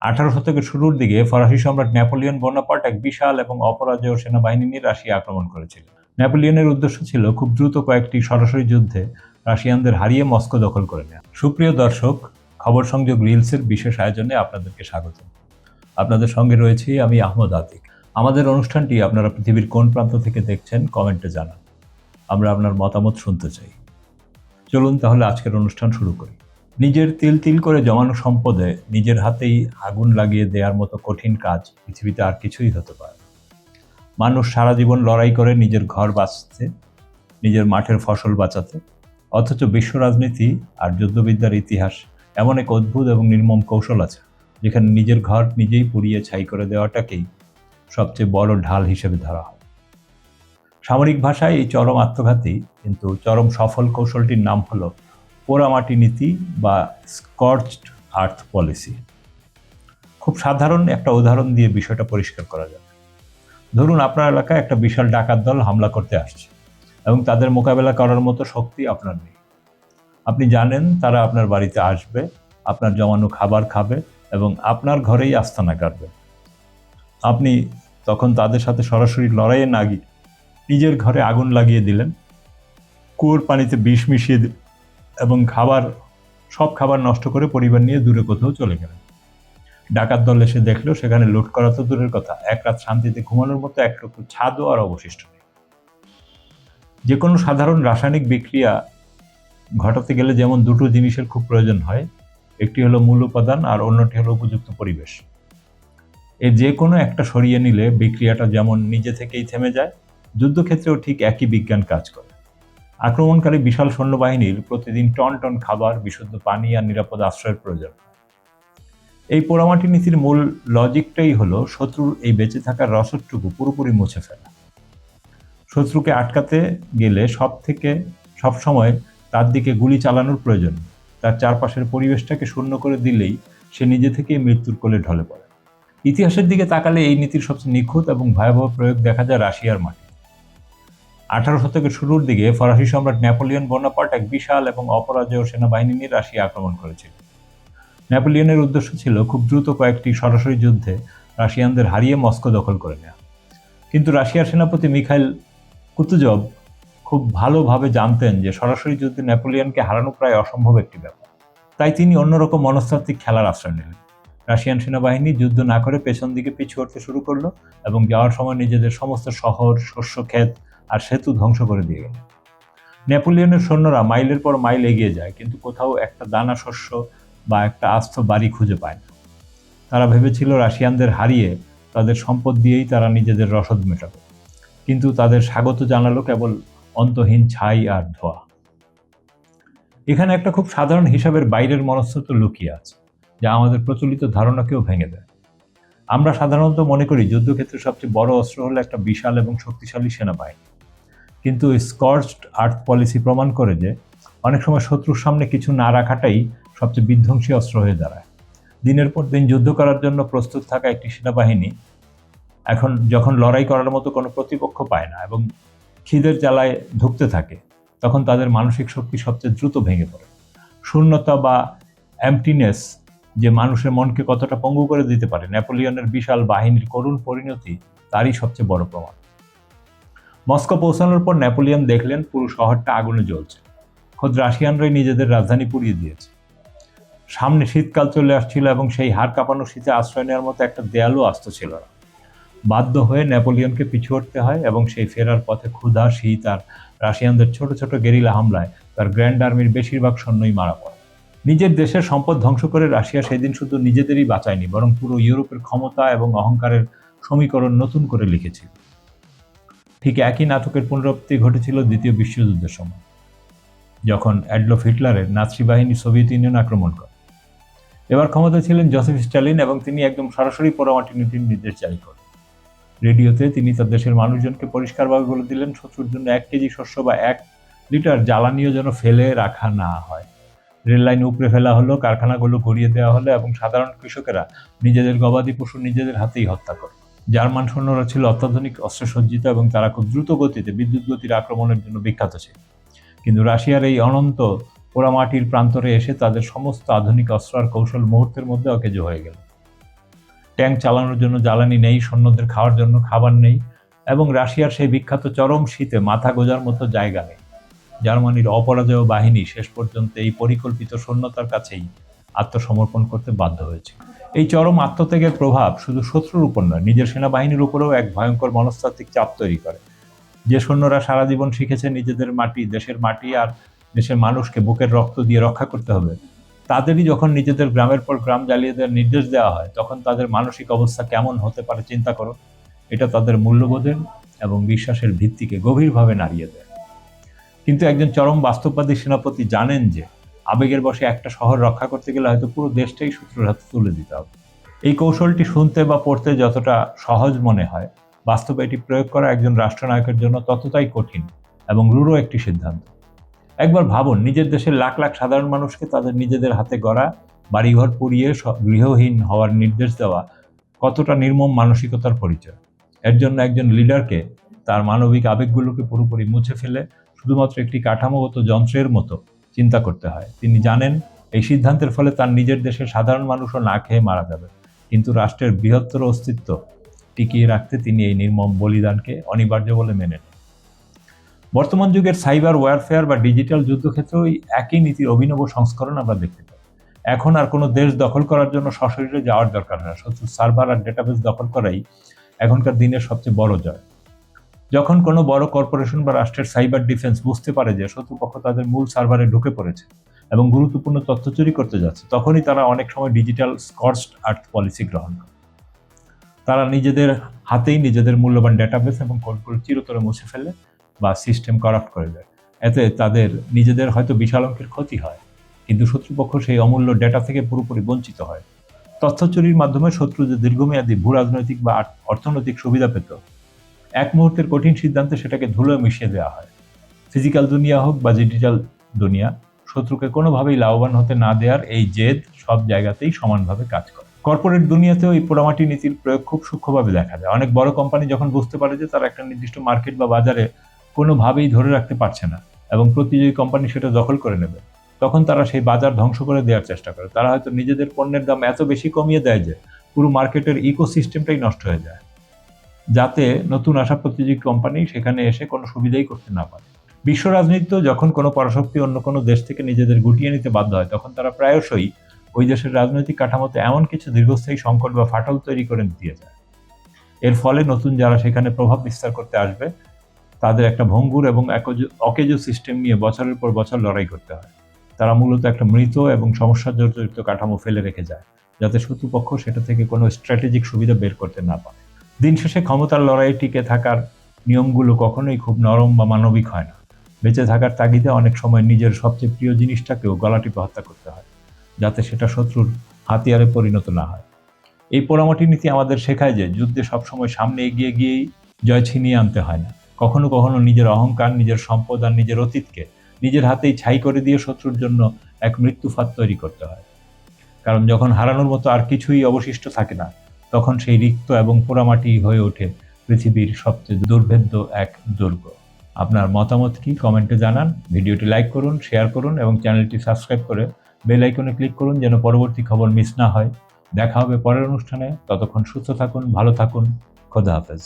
18 শতকের শুরুর দিকে ফরাসি সম্রাট নেপোলিয়ন বোনাপার্ট এক বিশাল এবং অপরাজেয় সেনাবাহিনী নিয়ে রাশিয়া আক্রমণ করেছিলেন। নেপোলিয়নের উদ্দেশ্য ছিল খুব দ্রুত কয়েকটি সরাসরি যুদ্ধে রাশিয়ানদের হারিয়ে মস্কো দখল করে নেওয়া। সুপ্রিয় দর্শক, খবর সংযোগ রিলসের বিশেষ আয়োজনে আপনাদেরকে স্বাগত। আপনাদের সঙ্গে রয়েছি আমি আহমদ আতিক। আমাদের অনুষ্ঠানটি আপনারা পৃথিবীর কোন প্রান্ত থেকে দেখছেন কমেন্টে জানান। আমরা আপনার মতামত শুনতে চাই। চলুন তাহলে আজকের অনুষ্ঠান শুরু করি। নিজের তিল তিল করে জমানো সম্পদে নিজের হাতেই আগুন লাগিয়ে দেওয়ার মতো কঠিন কাজ পৃথিবীতে আর কিছুই হতে পারে না। মানুষ সারা জীবন লড়াই করে নিজের ঘর বাঁচতে, নিজের মাঠের ফসল বাঁচাতে, অথচ বিশ্ব রাজনীতি আর যুদ্ধবিদ্যার ইতিহাস এমন এক অদ্ভুত এবং নির্মম কৌশল আছে যেখানে নিজের ঘর নিজেই পুড়িয়ে ছাই করে দেওয়াটাকেই সবচেয়ে বড় ঢাল হিসেবে ধরা হয়। সামরিক ভাষায় এই চরম আত্মঘাতী কিন্তু চরম সফল কৌশলটির নাম হলো পোড়ামাটি নীতি বা স্কর্চড আর্থ পলিসি। খুব সাধারণ একটা উদাহরণ দিয়ে বিষয়টা পরিষ্কার করা যাবে। ধরুন আপনার এলাকায় একটা বিশাল ডাকাত দল হামলা করতে আসছে এবং তাদের মোকাবেলা করার মতো শক্তি আপনার নেই। আপনি জানেন তারা আপনার বাড়িতে আসবে, আপনার জমানো খাবার খাবে এবং আপনার ঘরেই আস্তানা গাড়বে। আপনি তখন তাদের সাথে সরাসরি লড়াইয়ে না গিয়ে নিজের ঘরে আগুন লাগিয়ে দিলেন, কুয়োর পানিতে বিষ মিশিয়ে দিলেন এবং সব খাবার নষ্ট করে পরিবার নিয়ে দূরে কোথাও চলে গেলেন। ডাকাত দল এসে দেখলো সেখানে লুট করা তো দূরের কথা, এক রাত শান্তিতে ঘুমানোর মতো একটুকু ছাদও আর অবশিষ্ট নেই। যে কোনো সাধারণ রাসায়নিক বিক্রিয়া ঘটাতে গেলে যেমন দুটো জিনিসের খুব প্রয়োজন হয়, একটি হলো মূল উপাদান আর অন্যটি হলো উপযুক্ত পরিবেশ। এর যে কোনো একটা সরিয়ে নিলে বিক্রিয়াটা যেমন নিজে থেকেই থেমে যায়, যুদ্ধক্ষেত্রেও ঠিক একই বিজ্ঞান কাজ করে। আক্রমণকারী বিশাল সৈন্যবাহিনীর প্রতিদিন টন টন খাবার, বিশুদ্ধ পানি আর নিরাপদ আশ্রয়ের প্রয়োজন। এই পোড়ামাটি নীতির মূল লজিকটাই হলো শত্রুর এই বেঁচে থাকার রসদটুকু পুরোপুরি মুছে ফেলা। শত্রুকে আটকাতে গেলে সবসময় তার দিকে গুলি চালানোর প্রয়োজন। তার চারপাশের পরিবেশটাকে শূন্য করে দিলেই সে নিজে থেকেই মৃত্যুর কোলে ঢলে পড়ে। ইতিহাসের দিকে তাকালে এই নীতির সবচেয়ে নিখুঁত এবং ভয়াবহ প্রয়োগ দেখা যায় রাশিয়ার মাঠে। 18 শতকের শুরুর দিকে ফরাসি সম্রাট নেপোলিয়ন বোনাপার্ট এক বিশাল এবং অপরাজেয় সেনাবাহিনী নিয়ে রাশিয়া আক্রমণ করেছিল। নেপোলিয়নের উদ্দেশ্য ছিল খুব দ্রুত কয়েকটি সরাসরি যুদ্ধে রাশিয়ানদের হারিয়ে মস্কো দখল করে নেওয়া। কিন্তু রাশিয়ার সেনাপতি মিখাইল কুতুজভ খুব ভালোভাবে জানতেন যে সরাসরি যুদ্ধে নেপোলিয়নকে হারানো প্রায় অসম্ভব একটি ব্যাপার। তাই তিনি অন্যরকম মনস্তাত্ত্বিক খেলার আশ্রয় নিলেন। রাশিয়ান সেনাবাহিনী যুদ্ধ না করে পেছন দিকে পিছু হটতে শুরু করলো এবং যাওয়ার সময় নিজেদের সমস্ত শহর, শস্যক্ষেত আর সেতু ধ্বংস করে দিয়ে গেল। নেপোলিয়নের সৈন্যরা মাইলের পর মাইল এগিয়ে যায়, কিন্তু কোথাও একটা দানা শস্য বা একটা আস্ত বাড়ি খুঁজে পায় না। তারা ভেবেছিল রাশিয়ানদের হারিয়ে তাদের সম্পদ দিয়েই তারা নিজেদের রসদ মেটাবে, কিন্তু তাদের স্বাগত জানালো কেবল অন্তহীন ছাই আর ধোঁয়া। এখানে একটা খুব সাধারণ হিসাবের বাইরের মনস্তত্ত্ব লুকিয়ে আছে, যা আমাদের প্রচলিত ধারণাকেও ভেঙে দেয়। আমরা সাধারণত মনে করি যুদ্ধক্ষেত্রে সবচেয়ে বড় অস্ত্র হলো একটা বিশাল এবং শক্তিশালী সেনাবাহিনী, কিন্তু স্কর্চড আর্থ পলিসি প্রমাণ করে যে অনেক সময় শত্রুর সামনে কিছু না রাখাটাই সবচেয়ে বিধ্বংসী অস্ত্র হয়ে দাঁড়ায়। দিনের পর দিন যুদ্ধ করার জন্য প্রস্তুত থাকা একটি সেনাবাহিনী যখন লড়াই করার মতো কোনো প্রতিপক্ষ পায় না এবং খিদের জ্বালায় ধুঁকতে থাকে, তখন তাদের মানসিক শক্তি সবচেয়ে দ্রুত ভেঙে পড়ে। শূন্যতা বা এমটিনেস যে মানুষের মনকে কতটা পঙ্গু করে দিতে পারে, নেপোলিয়নের বিশাল বাহিনীর করুণ পরিণতি তারই সবচেয়ে বড় প্রমাণ। মস্কো পৌঁছানোর পর নেপোলিয়ন দেখলেন পুরো শহরটা আগুনে জ্বলছে। খোদ রাশিয়ানরাই নিজেদের রাজধানী পুড়িয়ে দিয়েছে। সামনে শীতকাল চলে আসছিল এবং সেই হাড় কাঁপানো শীতে আশ্রয় নেওয়ার মতো একটা দেয়ালও আস্ত ছিল না। বাধ্য হয়ে নেপোলিয়নকে পিছু হটতে হয় এবং সেই ফেরার পথে ক্ষুধা, শীত আর রাশিয়ানদের ছোট ছোট গেরিলা হামলায় তার গ্র্যান্ড আর্মির বেশিরভাগ সৈন্যই মারা পড়ে। নিজের দেশের সম্পদ ধ্বংস করে রাশিয়া সেদিন শুধু নিজেদেরই বাঁচায়নি, বরং পুরো ইউরোপের ক্ষমতা এবং অহংকারের সমীকরণ নতুন করে লিখেছিল। ঠিক একই নাটকের পুনরাবৃত্তি ঘটেছিল দ্বিতীয় বিশ্বযুদ্ধের সময়, যখন অ্যাডলফ হিটলারের নাৎসি বাহিনী সোভিয়েত ইউনিয়ন আক্রমণ করে। এবার ক্ষমতায় ছিলেন জোসেফ স্ট্যালিন এবং তিনি একদম সরাসরি পোড়ামাটি নীতির নির্দেশ জারি করেন। রেডিওতে তিনি তার দেশের মানুষজনকে পরিষ্কারভাবে বলে দিলেন শত্রুর জন্য 1 কেজি শস্য বা 1 লিটার জ্বালানিও যেন ফেলে রাখা না হয়। রেল লাইন উপড়ে ফেলা হলো, কারখানাগুলো গড়িয়ে দেওয়া হলো এবং সাধারণ কৃষকেরা নিজেদের গবাদি পশু নিজেদের হাতেই হত্যা করে। জার্মান সৈন্যরা ছিল অত্যাধুনিক অস্ত্রসজ্জিত এবং তারা খুব দ্রুত গতিতে বিদ্যুৎ গতির আক্রমণের জন্য বিখ্যাত ছিল। কিন্তু রাশিয়ার এই অনন্ত পোড়ামাটির প্রান্তরে এসে তাদের সমস্ত আধুনিক অস্ত্র আর কৌশল মুহূর্তের মধ্যে অকেজো হয়ে গেল। ট্যাঙ্ক চালানোর জন্য জ্বালানি নেই, সৈন্যদের খাওয়ার জন্য খাবার নেই, এবং রাশিয়ার সেই বিখ্যাত চরম শীতে মাথা গোঁজার মতো জায়গা নেই। জার্মানির অপরাজেয় বাহিনী শেষ পর্যন্ত এই পরিকল্পিত শূন্যতার কাছেই আত্মসমর্পণ করতে বাধ্য হয়েছে। এই চরম আত্মত্যাগের প্রভাব শুধু শত্রুর উপর নয়, নিজের সেনাবাহিনীর উপরেও এক ভয়ঙ্কর মনস্তাত্ত্বিক চাপ তৈরি করে। যে সৈন্যরা সারা জীবন শিখেছে নিজেদের মাটি, দেশের মাটি আর দেশের মানুষকে বুকের রক্ত দিয়ে রক্ষা করতে হবে, তাদেরই যখন নিজেদের গ্রামের পর গ্রাম জ্বালিয়ে দেওয়ার নির্দেশ দেওয়া হয়, তখন তাদের মানসিক অবস্থা কেমন হতে পারে চিন্তা করো। এটা তাদের মূল্যবোধের এবং বিশ্বাসের ভিত্তিকে গভীরভাবে নাড়িয়ে দেয়। কিন্তু একজন চরম বাস্তববাদী সেনাপতি জানেন যে আবেগের বশে একটা শহর রক্ষা করতে গেলে হয়তো পুরো দেশটাই শত্রুর হাতে তুলে দিতে হবে। এই কৌশলটি শুনতে বা পড়তে যতটা সহজ মনে হয়, বাস্তবে এটি প্রয়োগ করা একজন রাষ্ট্রনায়কের জন্য ততটাই কঠিন এবং রূঢ় একটি সিদ্ধান্ত। একবার ভাবুন, নিজের দেশের লাখ লাখ সাধারণ মানুষকে তাদের নিজেদের হাতে গড়া বাড়িঘর পুড়িয়ে গৃহহীন হওয়ার নির্দেশ দেওয়া কতটা নির্মম মানসিকতার পরিচয়। এর জন্য একজন লিডারকে তার মানবিক আবেগগুলোকে পুরোপুরি মুছে ফেলে শুধুমাত্র একটি কাঠামোগত যন্ত্রের মতো চিন্তা করতে হয়। তিনি জানেন এই সিদ্ধান্তের ফলে তার নিজের দেশের সাধারণ মানুষও না খেয়ে মারা যাবে, কিন্তু রাষ্ট্রের বৃহত্তর অস্তিত্ব টিকিয়ে রাখতে তিনি এই নির্মম বলিদানকে অনিবার্য বলে মেনে নেন। বর্তমান যুগের সাইবার ওয়ারফেয়ার বা ডিজিটাল যুদ্ধক্ষেত্রেও একই নীতির অভিনব সংস্করণ আমরা দেখতে পাই। এখন আর কোনো দেশ দখল করার জন্য সশরীরে যাওয়ার দরকার হয় না, শত্রুর সার্ভার আর ডেটাবেস দখল করাই এখনকার দিনের সবচেয়ে বড় জয়। যখন কোনো বড় কর্পোরেশন বা রাষ্ট্রের সাইবার ডিফেন্স বুঝতে পারে যে শত্রুপক্ষ তাদের মূল সার্ভারে ঢুকে পড়েছে এবং গুরুত্বপূর্ণ তথ্য চুরি করতে যাচ্ছে, তখনই তারা অনেক সময় ডিজিটাল স্কর্চড আর্থ পলিসি গ্রহণ করে। তারা নিজেদের হাতেই নিজেদের মূল্যবান ডেটাবেস এবং কোডগুলো চিরতরে মুছে ফেলে বা সিস্টেম করাপ্ট করে দেয়। এতে তাদের নিজেদের হয়তো বিশাল অঙ্কের ক্ষতি হয়, কিন্তু শত্রুপক্ষ সেই অমূল্য ডেটা থেকে পুরোপুরি বঞ্চিত হয়। তথ্য চুরির মাধ্যমে শত্রু যে দীর্ঘমেয়াদী ভূ রাজনৈতিক বা অর্থনৈতিক সুবিধা পেত, এক মুহূর্তের কঠিন সিদ্ধান্তে সেটাকে ধুলোয় মিশিয়ে দেওয়া হয়। ফিজিক্যাল দুনিয়া হোক বা ডিজিটাল দুনিয়া, শত্রুকে কোনোভাবেই লাভবান হতে না দেওয়ার এই জেদ সব জায়গাতেই সমানভাবে কাজ করে। কর্পোরেট দুনিয়াতেও এই পোড়ামাটি নীতির প্রয়োগ খুব সূক্ষ্মভাবে দেখা যায়। অনেক বড় কোম্পানি যখন বুঝতে পারে যে তারা একটা নির্দিষ্ট মার্কেট বা বাজারে কোনোভাবেই ধরে রাখতে পারছে না এবং প্রতিযোগী কোম্পানি সেটা দখল করে নেবে, তখন তারা সেই বাজার ধ্বংস করে দেওয়ার চেষ্টা করে। তারা হয়তো নিজেদের পণ্যের দাম এত বেশি কমিয়ে দেয় যে পুরো মার্কেটের ইকোসিস্টেমটাই নষ্ট হয়ে যায়, যাতে নতুন আসা প্রতিযোগী কোম্পানি সেখানে এসে কোনো সুবিধাই করতে না পারে। বিশ্ব রাজনীতিতেও যখন কোনো পরাশক্তি অন্য কোনো দেশ থেকে নিজেদের গুটিয়ে নিতে বাধ্য হয়, তখন তারা প্রায়শই ওই দেশের রাজনৈতিক কাঠামোতে এমন কিছু দীর্ঘস্থায়ী সংকট বা ফাটল তৈরি করে দিয়ে যায়। এর ফলে নতুন যারা সেখানে প্রভাব বিস্তার করতে আসবে, তাদের একটা ভঙ্গুর এবং অকেজো সিস্টেম নিয়ে বছরের পর বছর লড়াই করতে হয়। তারা মূলত একটা মৃত এবং সমস্যা জর্জরিত কাঠামো ফেলে রেখে যায়, যাতে শত্রুপক্ষ সেটা থেকে কোনো স্ট্র্যাটেজিক সুবিধা বের করতে না পারে। দিন শেষে ক্ষমতার লড়াইয়ে টিকে থাকার নিয়মগুলো কখনোই খুব নরম বা মানবিক হয় না। বেঁচে থাকার তাগিদে অনেক সময় নিজের সবচেয়ে প্রিয় জিনিসটাকেও গলা টিপে হত্যা করতে হয়, যাতে সেটা শত্রুর হাতিয়ারে পরিণত না হয়। এই পোড়ামাটি নীতি আমাদের শেখায় যে যুদ্ধে সবসময় সামনে এগিয়ে গিয়েই জয় ছিনিয়ে আনতে হয় না। কখনো কখনো নিজের অহংকার, নিজের সম্পদ আর নিজের অতীতকে নিজের হাতেই ছাই করে দিয়ে শত্রুর জন্য এক মৃত্যুফাত তৈরি করতে হয়। কারণ যখন হারানোর মতো আর কিছুই অবশিষ্ট থাকে না, তখন সেই রিক্ত এবং পোড়ামাটি হয়ে ওঠে পৃথিবীর সবচেয়ে দুর্ভেদ্য এক দুর্গ। আপনার মতামত কি কমেন্টে জানান। ভিডিওটি লাইক করুন, শেয়ার করুন এবং চ্যানেলটি সাবস্ক্রাইব করে বেল আইকনে ক্লিক করুন যেন পরবর্তী খবর মিস না হয়। দেখা হবে পরের অনুষ্ঠানে। ততক্ষণ সুস্থ থাকুন, ভালো থাকুন। খোদা হাফেজ।